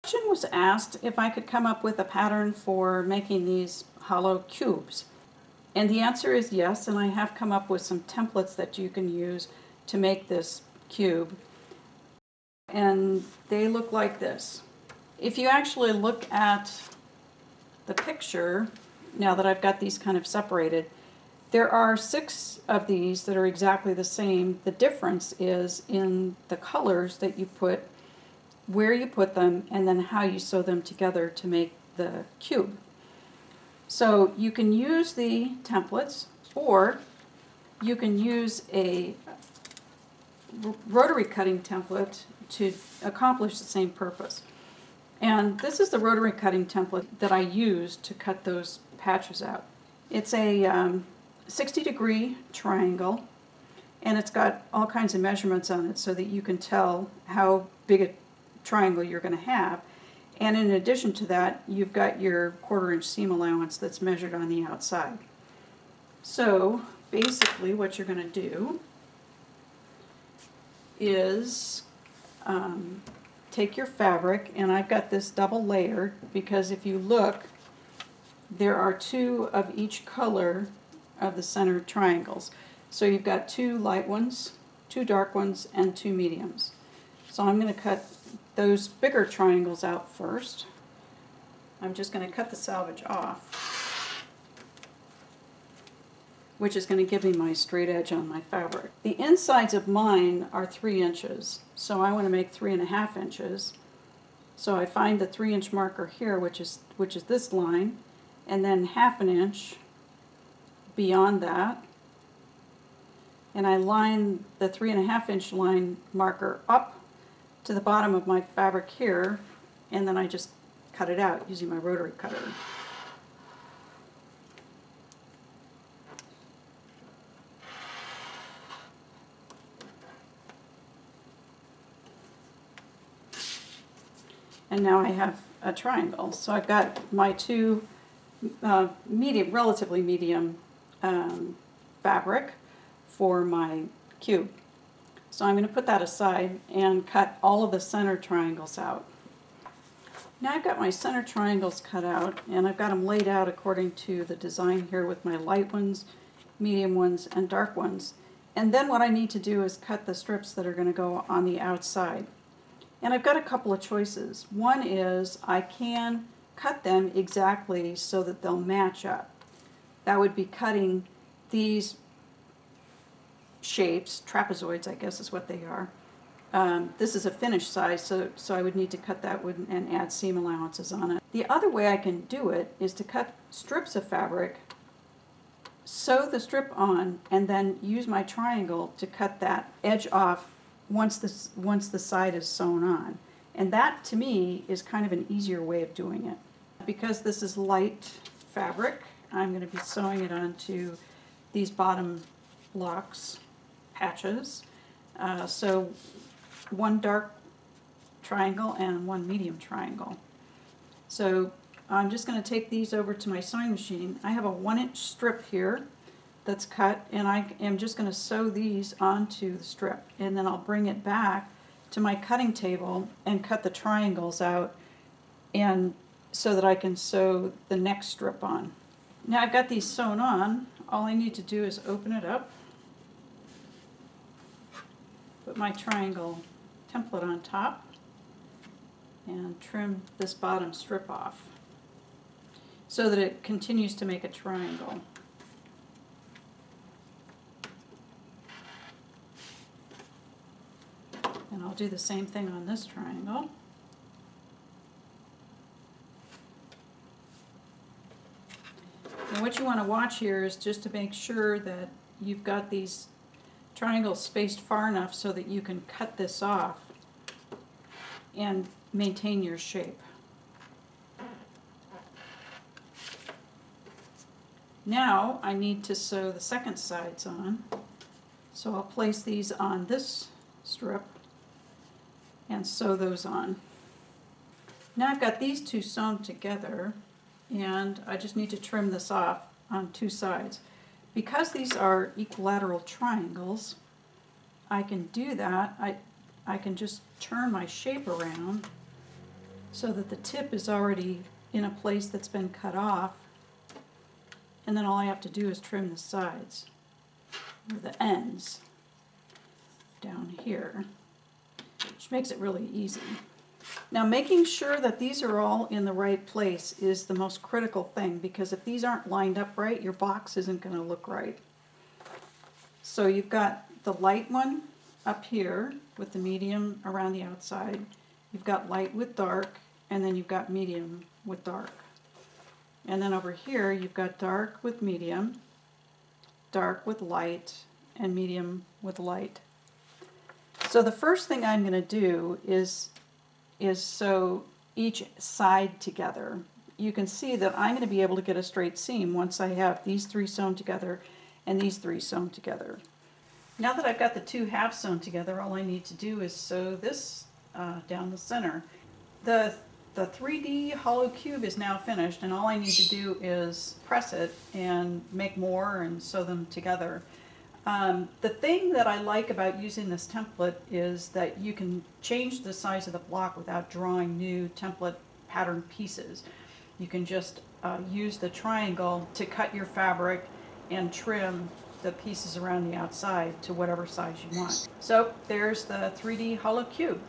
Question was asked if I could come up with a pattern for making these hollow cubes. And the answer is yes, and I have come up with some templates that you can use to make this cube. And they look like this. If you actually look at the picture, now that I've got these kind of separated, there are 6 of these that are exactly the same. The difference is in the colors that you put, where you put them, and then how you sew them together to make the cube. So you can use the templates, or you can use a rotary cutting template to accomplish the same purpose. And this is the rotary cutting template that I used to cut those patches out. It's a 60-degree triangle, and it's got all kinds of measurements on it so that you can tell how big a triangle you're going to have. And in addition to that, you've got your 1/4-inch seam allowance that's measured on the outside. So basically what you're going to do is take your fabric, and I've got this double layered because if you look, there are 2 of each color of the center triangles. So you've got 2 light ones, 2 dark ones, and 2 mediums. So I'm going to cut those bigger triangles out first. I'm just going to cut the selvage off, which is going to give me my straight edge on my fabric. The insides of mine are 3 inches, so I want to make 3.5 inches. So I find the 3-inch marker here, which is this line, and then 1/2 inch beyond that, and I line the 3.5-inch line marker up to the bottom of my fabric here, and then I just cut it out using my rotary cutter. And now I have a triangle. So I've got my 2 relatively medium fabric for my cube. So I'm going to put that aside and cut all of the center triangles out. Now I've got my center triangles cut out, and I've got them laid out according to the design here with my light ones, medium ones, and dark ones. And then what I need to do is cut the strips that are going to go on the outside. And I've got a couple of choices. One is I can cut them exactly so that they'll match up. That would be cutting these shapes, trapezoids I guess is what they are. This is a finished size, so I would need to cut that and add seam allowances on it. The other way I can do it is to cut strips of fabric, sew the strip on, and then use my triangle to cut that edge off once the side is sewn on. And that, to me, is kind of an easier way of doing it. Because this is light fabric, I'm going to be sewing it onto these bottom blocks, patches. So 1 dark triangle and 1 medium triangle. So I'm just going to take these over to my sewing machine. I have a 1-inch strip here that's cut, and I am just going to sew these onto the strip, and then I'll bring it back to my cutting table and cut the triangles out, and so that I can sew the next strip on. Now I've got these sewn on. All I need to do is open it up, put my triangle template on top, and trim this bottom strip off so that it continues to make a triangle. And I'll do the same thing on this triangle. And what you want to watch here is just to make sure that you've got these triangles spaced far enough so that you can cut this off and maintain your shape. Now I need to sew the second sides on. So I'll place these on this strip and sew those on. Now I've got these 2 sewn together, and I just need to trim this off on 2 sides. Because these are equilateral triangles, I can do that. I can just turn my shape around so that the tip is already in a place that's been cut off, and then all I have to do is trim the sides, or the ends, down here, which makes it really easy. Now, making sure that these are all in the right place is the most critical thing, because if these aren't lined up right, your box isn't going to look right. So you've got the light one up here with the medium around the outside. You've got light with dark, and then you've got medium with dark. And then over here you've got dark with medium, dark with light, and medium with light. So the first thing I'm going to do is sew each side together. You can see that I'm going to be able to get a straight seam once I have these three sewn together and these three sewn together. Now that I've got the two halves sewn together, all I need to do is sew this down the center. The 3D hollow cube is now finished, and all I need to do is press it and make more and sew them together. The thing that I like about using this template is that you can change the size of the block without drawing new template pattern pieces. You can just use the triangle to cut your fabric and trim the pieces around the outside to whatever size you want. So there's the 3D hollow cube.